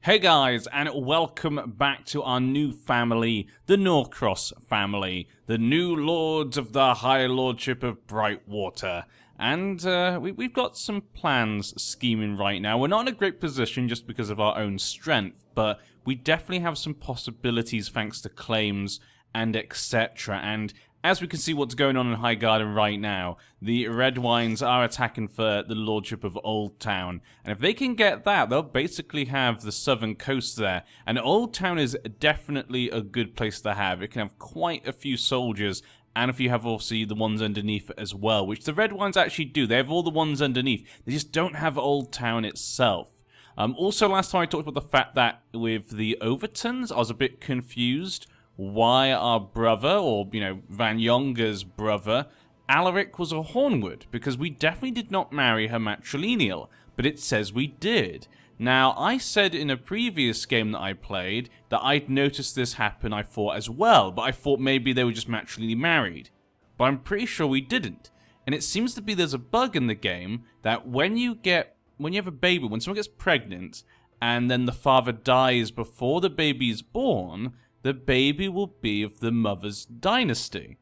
Hey guys, and welcome back to our new family, the Norcross family, the new lords of the High Lordship of Brightwater. And we've got some plans scheming right now. We're not in a great position just because of our own strength, but we definitely have some possibilities thanks to claims and etc. And as we can see what's going on in Highgarden right now, the Red Wines are attacking for the Lordship of Old Town. And if they can get that, they'll basically have the southern coast there. And Old Town is definitely a good place to have. It can have quite a few soldiers, and if you have obviously the ones underneath it as well, which the Red Wines actually do. They have all the ones underneath. They just don't have Old Town itself. Also, last time I talked about the fact that with the Overtons, I was a bit confused why our brother, or, Van Yonger's brother, Alaric was a Hornwood, because we definitely did not marry her matrilineal, but it says we did. Now, I said in a previous game that I played that I'd noticed this happen, I thought, as well, but I thought maybe they were just matrilineally married. But I'm pretty sure we didn't. And it seems to be there's a bug in the game that when you have a baby, when someone gets pregnant, and then the father dies before the baby is born, the baby will be of the mother's dynasty.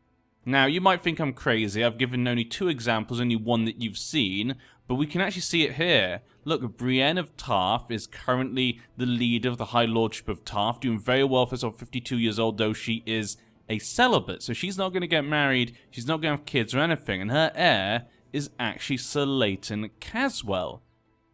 Now, you might think I'm crazy. I've given only 2 examples, only one that you've seen, but we can actually see it here. Look, Brienne of Tarth is currently the leader of the High Lordship of Tarth, doing very well for herself, 52 years old, though she is a celibate, so she's not going to get married, she's not going to have kids or anything, and her heir is actually Sir Leighton Caswell.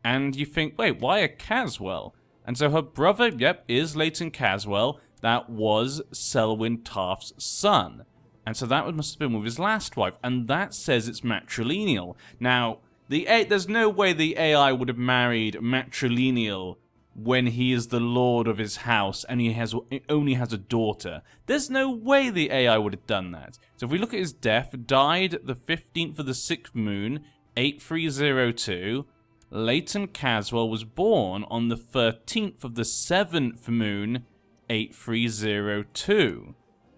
And you think, wait, why a Caswell? And so her brother, yep, is Leighton Caswell. That was Selwyn Tarth's son. And so that must have been with his last wife. And that says it's matrilineal. Now, there's no way the AI would have married matrilineal when he is the lord of his house and he only has a daughter. There's no way the AI would have done that. So if we look at his death, died the 15th of the 6th moon, 8302. Leighton Caswell was born on the 13th of the 7th moon, 8302.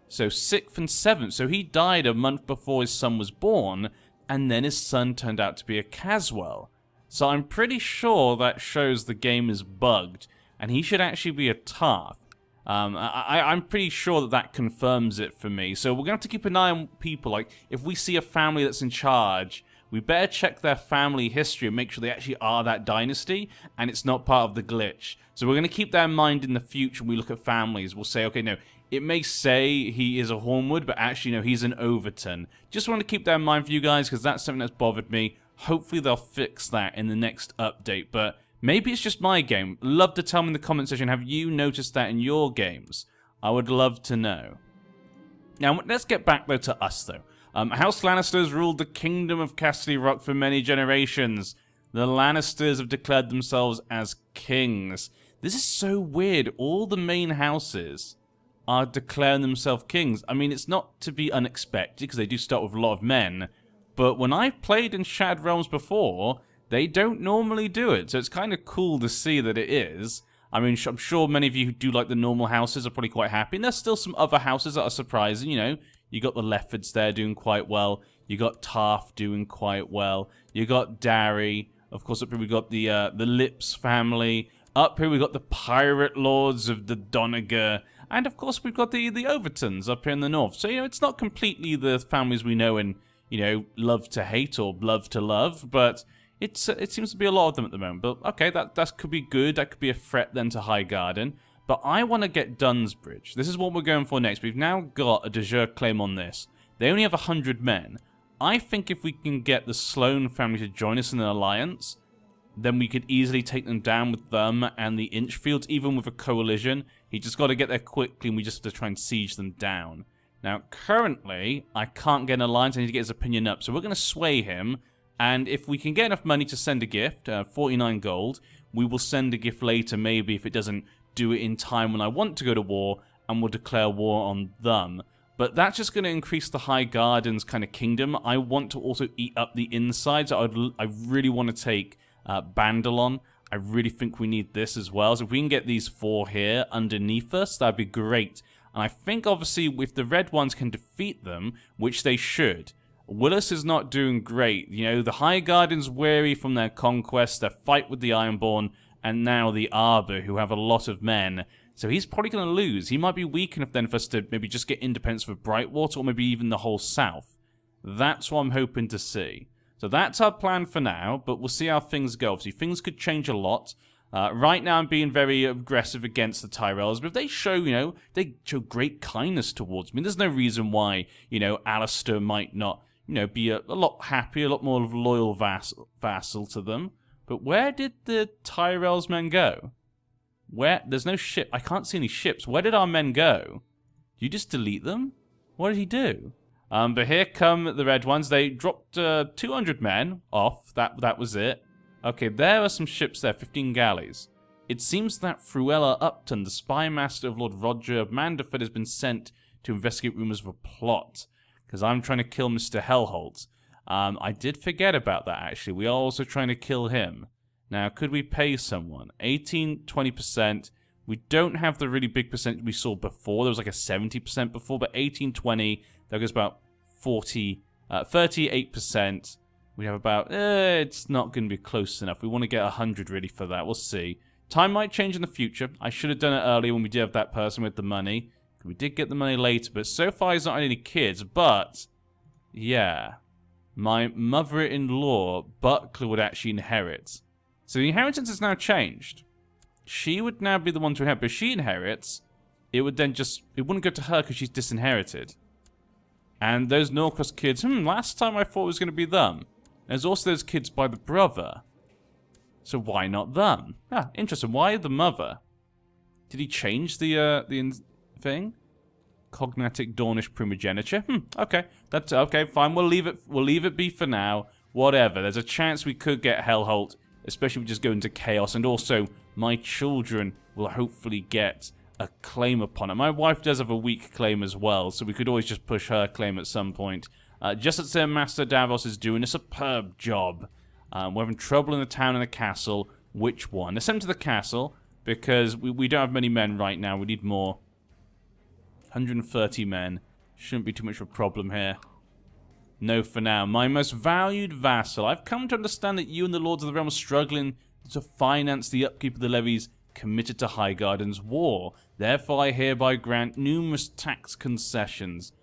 So 6th and 7th. So he died a month before his son was born, and then his son turned out to be a Caswell. So I'm pretty sure that shows the game is bugged, and he should actually be a Tarth. I'm pretty sure that confirms it for me. So we're going to have to keep an eye on people. Like, if we see a family that's in charge, we better check their family history and make sure they actually are that dynasty and it's not part of the glitch. So we're going to keep that in mind in the future when we look at families. We'll say, okay, no, it may say he is a Hornwood, but actually, no, he's an Overton. Just want to keep that in mind for you guys because that's something that's bothered me. Hopefully they'll fix that in the next update, but maybe it's just my game. Love to tell me in the comment section, have you noticed that in your games? I would love to know. Now, let's get back though to us though. House Lannisters ruled the Kingdom of Castle Rock for many generations. The Lannisters have declared themselves as kings. This is so weird. All the main houses are declaring themselves kings. I mean, it's not to be unexpected because they do start with a lot of men. But when I've played in Shattered Realms before, they don't normally do it. So it's kind of cool to see that it is. I mean, I'm sure many of you who do like the normal houses are probably quite happy. And there's still some other houses that are surprising, You got the Leffords there doing quite well. You got Tarth doing quite well. You got Darry. Of course, up here we got the Lips family. Up here we got the Pirate Lords of the Duhhhh. And of course, we've got the Overtons up here in the north. So, it's not completely the families we know and, love to hate or love to love. But it seems to be a lot of them at the moment. But, okay, that could be good. That could be a threat then to Highgarden. But I want to get Dunbridge. This is what we're going for next. We've now got a Duhhhh claim on this. They only have 100 men. I think if we can get the Sloane family to join us in an alliance, then we could easily take them down with them and the Inchfields, even with a coalition. You just got to get there quickly and we just have to try and siege them down. Now, currently, I can't get an alliance. I need to get his opinion up. So we're going to sway him. And if we can get enough money to send a gift, 49 gold, we will send a gift later, maybe if it doesn't do it in time when I want to go to war, and we'll declare war on them. But that's just going to increase the Highgarden's kind of kingdom. I want to also eat up the insides. I really want to take Bandalon. I really think we need this as well. So if we can get these 4 here underneath us, that'd be great. And I think, obviously, if the red ones can defeat them, which they should, Willis is not doing great. The Highgarden's weary from their conquest, their fight with the Ironborn, and now the Arbor, who have a lot of men. So he's probably going to lose. He might be weak enough then for us to maybe just get independence for Brightwater, or maybe even the whole south. That's what I'm hoping to see. So that's our plan for now, but we'll see how things go. Obviously, things could change a lot. Right now, I'm being very aggressive against the Tyrells, but if they show, they show great kindness towards me, there's no reason why, Alistair might not, be a lot happier, a lot more of a loyal vassal to them. But where did the Tyrells men go? Where? There's no ship. I can't see any ships. Where did our men go? Did you just delete them? What did he do? But here come the red ones. They dropped 200 men off. That was it. Okay, there are some ships there, 15 galleys. It seems that Fruella Upton, the spy master of Lord Roger of Manderford, has been sent to investigate rumours of a plot. Because I'm trying to kill Mr. Hellholt. I did forget about that, actually. We are also trying to kill him. Now, could we pay someone? 18, 20%. We don't have the really big percentage we saw before. There was like a 70% before, but 18, 20, that goes about 38%. We have about, it's not going to be close enough. We want to get 100 really for that. We'll see. Time might change in the future. I should have done it earlier when we did have that person with the money. We did get the money later, but so far he's not had any kids. But, yeah, my mother-in-law, Buckler, would actually inherit. So the inheritance has now changed. She would now be the one to inherit, but if she inherits, it would then just, it wouldn't go to her because she's disinherited. And those Norcross kids, last time I thought it was going to be them. There's also those kids by the brother. So why not them? Ah, interesting. Why the mother? Did he change the thing? Cognatic Dornish primogeniture? Okay. That's okay, fine. We'll leave it be for now. Whatever. There's a chance we could get Hellholt, especially if we just go into chaos, and also my children will hopefully get a claim upon it. My wife does have a weak claim as well, so we could always just push her claim at some point. Just as Master Davos is doing a superb job. We're having trouble in the town and the castle. Which one? Let's send him to the castle, because we don't have many men right now. We need more. 130 men. Shouldn't be too much of a problem here. No for now. My most valued vassal. I've come to understand that you and the Lords of the Realm are struggling to finance the upkeep of the levies committed to Highgarden's war. Therefore, I hereby grant numerous tax concessions.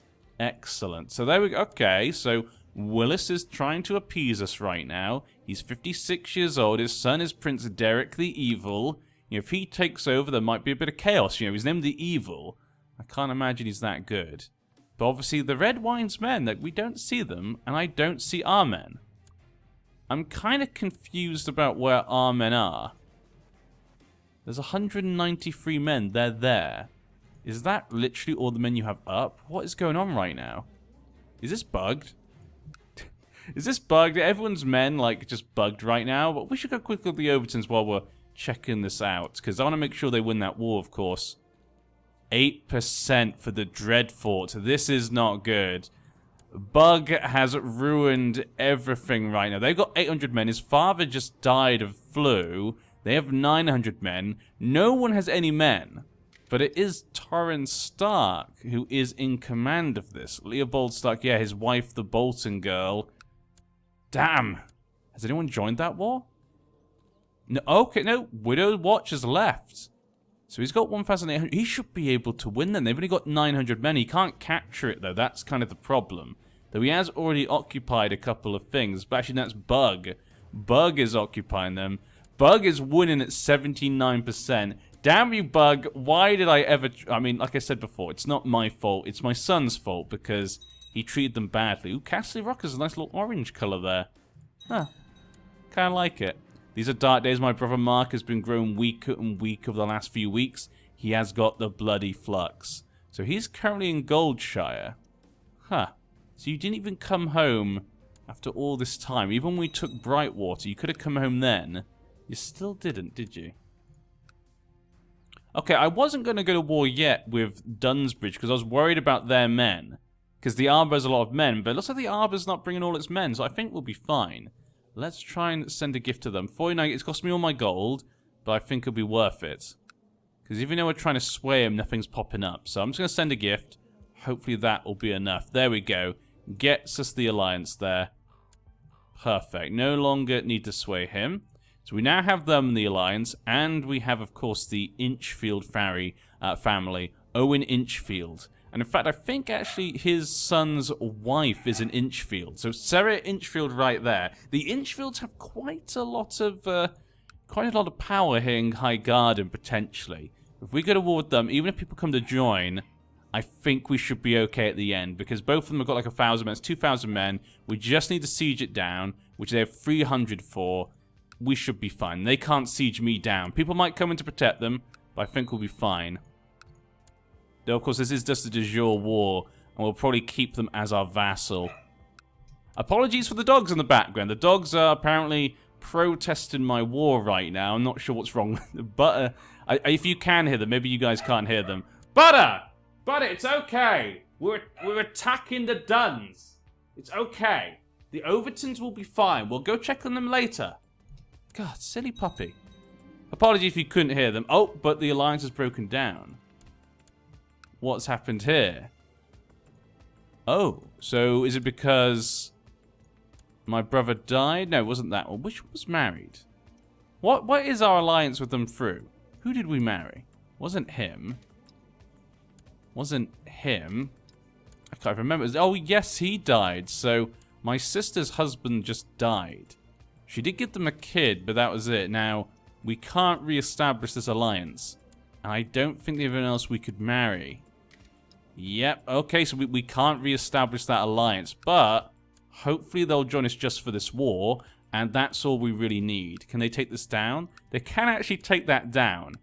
Excellent. So there we go. Okay, so Willis is trying to appease us right now. He's 56 years old. His son is Prince Derek the Evil. If he takes over, there might be a bit of chaos. He's named the Evil. I can't imagine he's that good. But obviously, the Red Wine's men, that we don't see them, and I don't see our men. I'm kind of confused about where our men are. There's 193 men. They're there. Is that literally all the men you have up? What is going on right now? Is this bugged? Is this bugged? Everyone's men, just bugged right now. But we should go quickly at the Overtons while we're checking this out. Because I want to make sure they win that war, of course. 8% for the Dreadfort. This is not good. Bug has ruined everything right now. They've got 800 men. His father just died of flu. They have 900 men. No one has any men. But it is Torrhen Stark who is in command of this. Leopold Stark, yeah, his wife, the Bolton girl. Damn. Has anyone joined that war? No, okay, no. Widow's Watch has left. So he's got 1,800. He should be able to win then. They've only got 900 men. He can't capture it, though. That's kind of the problem. Though he has already occupied a couple of things. But actually, that's Bug. Bug is occupying them. Bug is winning at 79%. Damn you, Bug. Why did I ever... I mean, like I said before, it's not my fault. It's my son's fault because he treated them badly. Ooh, Castle Rock has a nice little orange colour there. Huh. Kind of like it. These are dark days. My brother Mark has been growing weaker and weaker over the last few weeks. He has got the bloody flux. So he's currently in Goldshire. Huh. So you didn't even come home after all this time. Even when we took Brightwater, you could have come home then. You still didn't, did you? Okay, I wasn't going to go to war yet with Dunbridge because I was worried about their men. Because the Arbor has a lot of men, but it looks like the Arbor's not bringing all its men, so I think we'll be fine. Let's try and send a gift to them. 49, it's cost me all my gold, but I think it'll be worth it. Because even though we're trying to sway him, nothing's popping up. So I'm just going to send a gift. Hopefully that will be enough. There we go. Gets us the alliance there. Perfect. No longer need to sway him. So we now have them in the alliance, and we have, of course, the Inchfield family, Owen Inchfield. And in fact, I think actually his son's wife is an Inchfield. So Sarah Inchfield right there. The Inchfields have quite a lot of power here in High Garden, potentially. If we go to war with them, even if people come to join, I think we should be okay at the end, because both of them have got like 1,000 men. It's 2,000 men. We just need to siege it down, which they have 300 for. We should be fine. They can't siege me down. People might come in to protect them, but I think we'll be fine. Though, of course, this is just a de jure war, and we'll probably keep them as our vassal. Apologies for the dogs in the background. The dogs are apparently protesting my war right now. I'm not sure what's wrong with them. Butter, if you can hear them, maybe you guys can't hear them. Butter! Butter, it's okay. We're attacking the Dunns. It's okay. The Overtons will be fine. We'll go check on them later. God, silly puppy. Apologies if you couldn't hear them. Oh, but the alliance has broken down. What's happened here? Oh, so is it because my brother died? No, it wasn't that one. Which one was married? What is our alliance with them through? Who did we marry? Wasn't him. Wasn't him. I can't remember. Oh, yes, he died. So my sister's husband just died. She did give them a kid, but that was it. Now, we can't re-establish this alliance. And I don't think there's anyone else we could marry. Yep, okay, so we can't re-establish that alliance. But hopefully they'll join us just for this war. And that's all we really need. Can they take this down? They can actually take that down.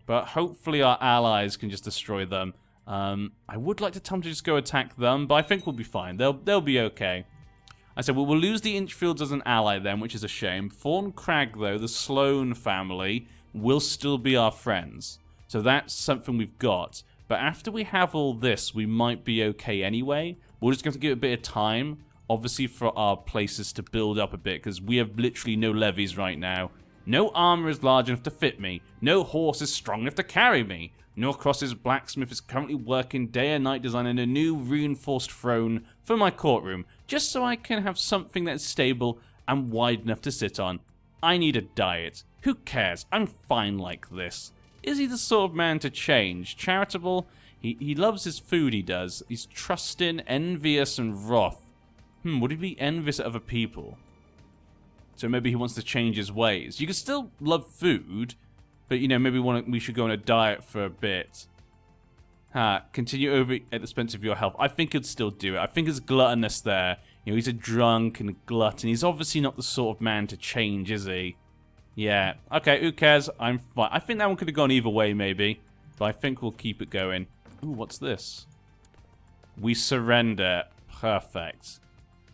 But hopefully our allies can just destroy them. I would like to tell them to just go attack them, but I think we'll be fine. They'll be okay. I said, well, we'll lose the Inchfields as an ally then, which is a shame. Thorn Crag, though, the Sloane family, will still be our friends. So that's something we've got. But after we have all this, we might be okay anyway. We're just going to give it a bit of time, obviously, for our places to build up a bit, because we have literally no levies right now. No armor is large enough to fit me. No horse is strong enough to carry me. Norcross's blacksmith is currently working day and night designing a new reinforced throne for my courtroom, just so I can have something that's stable and wide enough to sit on. I need a diet. Who cares? I'm fine like this. Is he the sort of man to change? Charitable? He loves his food, he does. He's trusting, envious, and wrath. Would he be envious at other people? So maybe he wants to change his ways. You can still love food, but, you know, maybe we should go on a diet for a bit. Continue over at the expense of your health. I think he'd still do it. I think there's gluttonous there. You know, he's a drunk and a glutton. He's obviously not the sort of man to change, is he? Yeah. Okay, who cares? I'm fine. I think that one could have gone either way, maybe. But I think we'll keep it going. Ooh, what's this? We surrender. Perfect.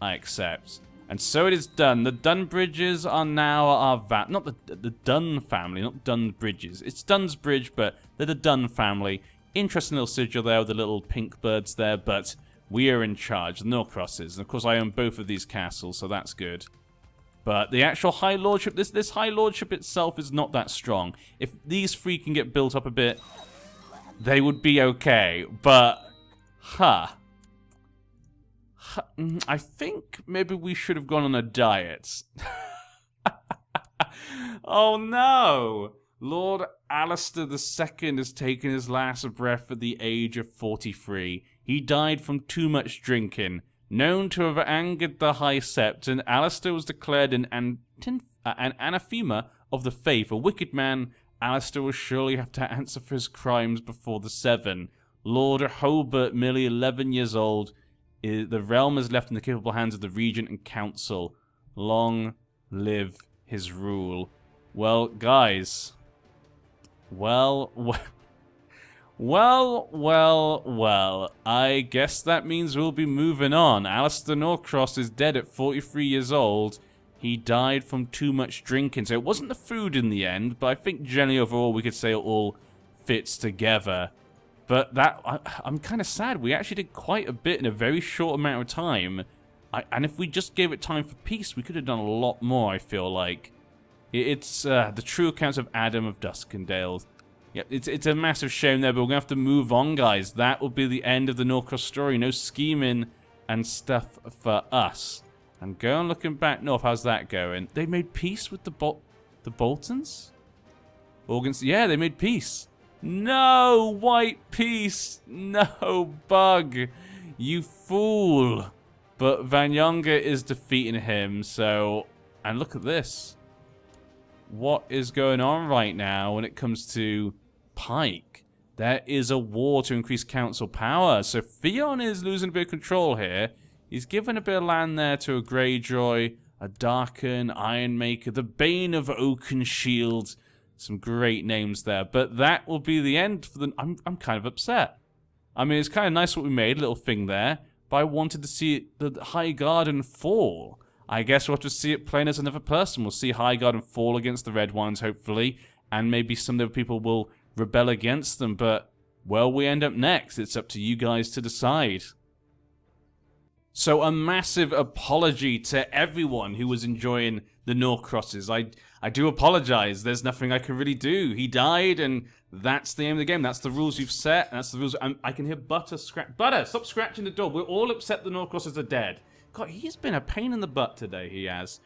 I accept. And so it is done. The Dunbridges are now our not the Dunn family, not Dunbridges. It's Dunsbridge, but they're the Dunn family. Interesting little sigil there with the little pink birds there, but we are in charge, the Norcrosses. And of course I own both of these castles, so that's good. But the actual High Lordship, this High Lordship itself is not that strong. If these three can get built up a bit, they would be okay. But, I think maybe we should have gone on a diet. Oh no! Lord Alistair II has taken his last breath at the age of 43. He died from too much drinking. Known to have angered the High Sept, and Alistair was declared an anathema of the faith. A wicked man, Alistair will surely have to answer for his crimes before the Seven. Lord Hobart, merely 11 years old, the realm is left in the capable hands of the Regent and Council. Long live his rule. Well, guys. Well. I guess that means we'll be moving on. Alistair Norcross is dead at 43 years old. He died from too much drinking. So it wasn't the food in the end, but I think generally overall we could say it all fits together. But I'm kind of sad. We actually did quite a bit in a very short amount of time. And if we just gave it time for peace, we could have done a lot more, I feel like. It's the true accounts of Adam of Duskendale. Yep, it's a massive shame there, but we're going to have to move on, guys. That will be the end of the Norcross story. No scheming and stuff for us. And go on looking back north. How's that going? They made peace with the Boltons? Yeah, they made peace. No, white peace. No, bug. You fool. But Vanyonga is defeating him, so... And look at this. What is going on right now when it comes to Pike? There is a war to increase council power. So Theon is losing a bit of control here. He's given a bit of land there to a Greyjoy, a Darken, Ironmaker, the Bane of Oakenshield. Some great names there. But that will be the end for the... I'm kind of upset. I mean, it's kind of nice what we made, a little thing there. But I wanted to see the Highgarden fall. I guess we'll have to see it playing as another person. We'll see Highgarden fall against the Red Ones, hopefully. And maybe some of the people will rebel against them. But where we end up next, it's up to you guys to decide. So a massive apology to everyone who was enjoying the Norcrosses. I do apologize. There's nothing I can really do. He died, and that's the aim of the game. That's the rules you've set. That's the rules. I can hear Butter scratch. Butter, stop scratching the door. We're all upset the Norcrosses are dead. God, he's been a pain in the butt today, he has.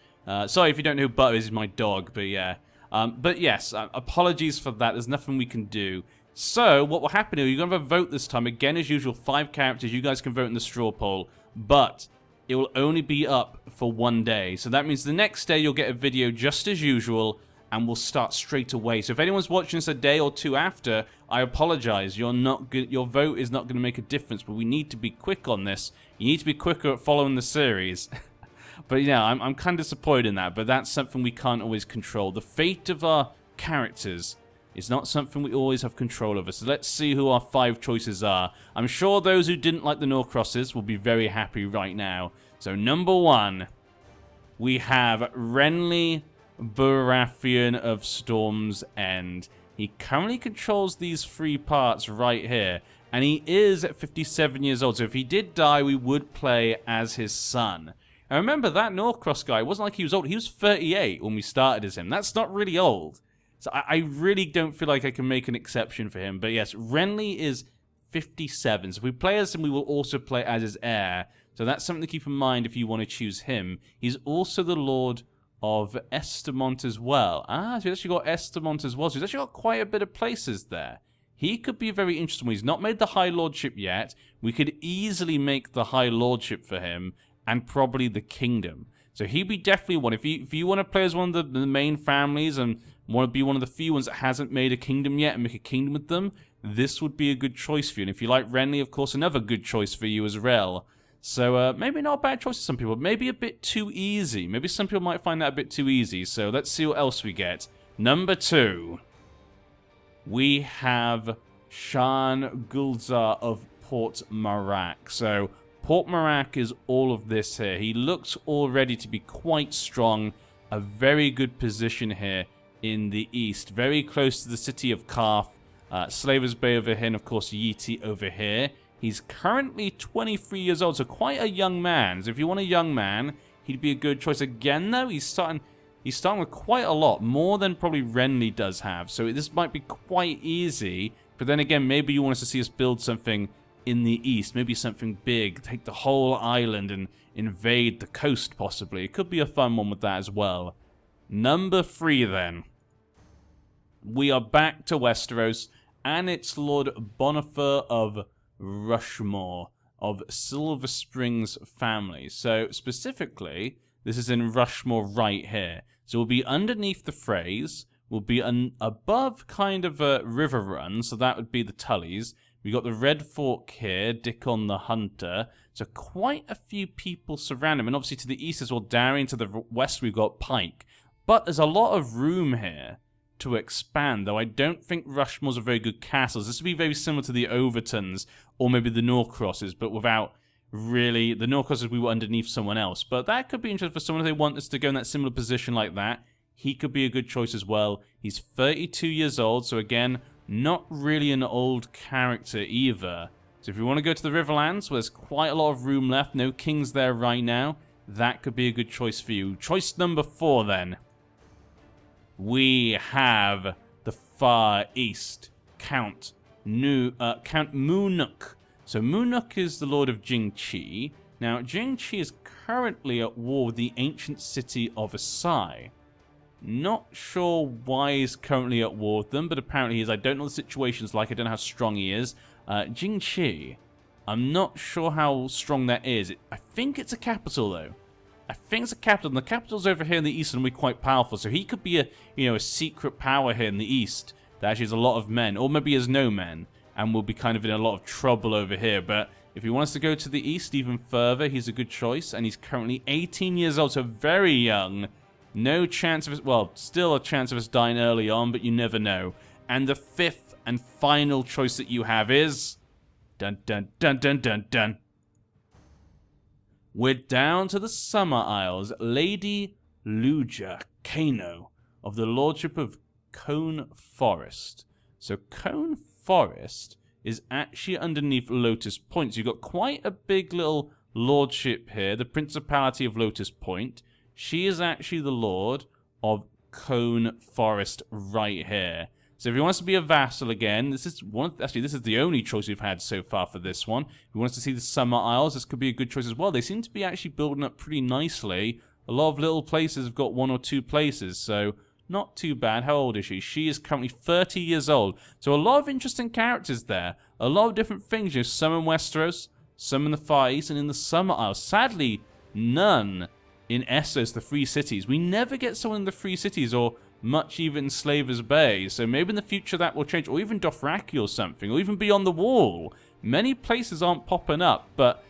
Sorry if you don't know who Butter is, he's my dog, but yeah. But yes, apologies for that. There's nothing we can do. So, what will happen here, you're going to have a vote this time. Again, as usual, 5 characters. You guys can vote in the straw poll. But it will only be up for 1 day. So that means the next day you'll get a video just as usual, and we'll start straight away. So if anyone's watching this a day or 2 after, I apologize. You're not good. Your vote is not going to make a difference, but we need to be quick on this. You need to be quicker at following the series. But yeah, I'm kind of disappointed in that, but that's something we can't always control. The fate of our characters is not something we always have control over. So let's see who our 5 choices are. I'm sure those who didn't like the Norcrosses will be very happy right now. So number 1, we have Renly Baratheon of Storm's End. He currently controls these 3 parts right here. And he is at 57 years old. So if he did die, we would play as his son. And remember, that Norcross guy, it wasn't like he was old. He was 38 when we started as him. That's not really old. So I really don't feel like I can make an exception for him. But yes, Renly is 57. So if we play as him, we will also play as his heir. So that's something to keep in mind if you want to choose him. He's also the Lord of Estermont as well. Ah, so he's actually got Estermont as well. So he's actually got quite a bit of places there. He could be very interesting. He's not made the High Lordship yet. We could easily make the High Lordship for him, and probably the Kingdom. So he'd be definitely one. If you want to play as one of the main families and want to be one of the few ones that hasn't made a kingdom yet and make a kingdom with them, this would be a good choice for you. And if you like Renly, of course, another good choice for you as well. So maybe not a bad choice for some people. Maybe a bit too easy. Maybe some people might find that a bit too easy. So let's see what else we get. Number 2. We have Shan Gulzar of Port Marak. So Port Marak is all of this here. He looks already to be quite strong. A very good position here in the east. Very close to the city of Karth. Slaver's Bay over here, and of course Yeti over here. He's currently 23 years old, so quite a young man. So if you want a young man, he'd be a good choice. Again, though, he's starting with quite a lot. More than probably Renly does have. So this might be quite easy. But then again, maybe you want us to see us build something in the east, maybe something big, take the whole island and invade the coast possibly. It could be a fun one with that as well. Number 3 then. We are back to Westeros, and it's Lord Bonifer of Rushmore of Silver Springs family. So specifically, this is in Rushmore right here. So we'll be underneath the Freys, we'll be above kind of a river run, so that would be the Tullys. We got the Red Fork here, Dickon the Hunter. So quite a few people surround him. And obviously to the east as well, Darien. To the west we've got Pike. But there's a lot of room here to expand, though I don't think Rushmore's a very good castle. This would be very similar to the Overtons or maybe the Norcrosses, but without really... The Norcrosses, we were underneath someone else. But that could be interesting for someone if they want us to go in that similar position like that. He could be a good choice as well. He's 32 years old, so again... Not really an old character either. So if you want to go to the Riverlands, where there's quite a lot of room left, no kings there right now, that could be a good choice for you. Choice number 4 then. We have the Far East, Count Munuk. So Munuk is the Lord of Jingqi. Now, Jingqi is currently at war with the ancient city of Asai. Not sure why he's currently at war with them, but apparently he is. I don't know the situation's like. I don't know how strong he is. Jingqi, I'm not sure how strong that is. I think it's a capital, though. I think it's a capital, and the capital's over here in the east and will be quite powerful. So he could be a secret power here in the east that actually has a lot of men, or maybe he has no men, and will be kind of in a lot of trouble over here. But if he wants to go to the east even further, he's a good choice, and he's currently 18 years old, so very young. No chance of us, well, still a chance of us dying early on, but you never know. And the fifth and final choice that you have is... Dun dun dun dun dun dun. We're down to the Summer Isles. Lady Luja Kano of the Lordship of Cone Forest. So Cone Forest is actually underneath Lotus Point. So you've got quite a big little lordship here. The Principality of Lotus Point. She is actually the Lord of Cone Forest right here. So if he wants to be a vassal again, this is the only choice we've had so far for this one. If he wants to see the Summer Isles, this could be a good choice as well. They seem to be actually building up pretty nicely. A lot of little places have got 1 or 2 places, so not too bad. How old is she? She is currently 30 years old. So a lot of interesting characters there. A lot of different things. You know, some in Westeros, some in the Far East, and in the Summer Isles. Sadly, none in Essos, the Free Cities. We never get someone in the Free Cities, or much even Slavers Bay, so maybe in the future that will change, or even Dothraki or something, or even Beyond the Wall. Many places aren't popping up, but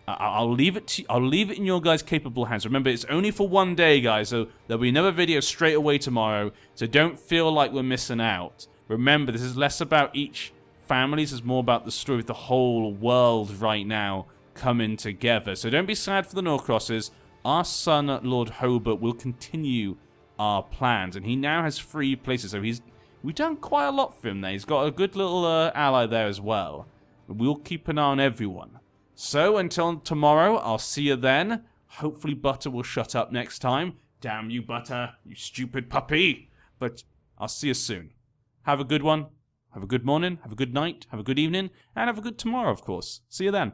I'll leave it in your guys' capable hands. Remember, it's only for one day, guys, so there'll be another video straight away tomorrow, so don't feel like we're missing out. Remember, this is less about each family, this is more about the story of the whole world right now coming together. So don't be sad for the Norcrosses. Our son, Lord Hobart, will continue our plans, and he now has 3 places, so we've done quite a lot for him there. He's got a good little ally there as well. We'll keep an eye on everyone. So until tomorrow, I'll see you then. Hopefully Butter will shut up next time. Damn you, Butter, you stupid puppy. But I'll see you soon. Have a good one. Have a good morning. Have a good night. Have a good evening. And have a good tomorrow, of course. See you then.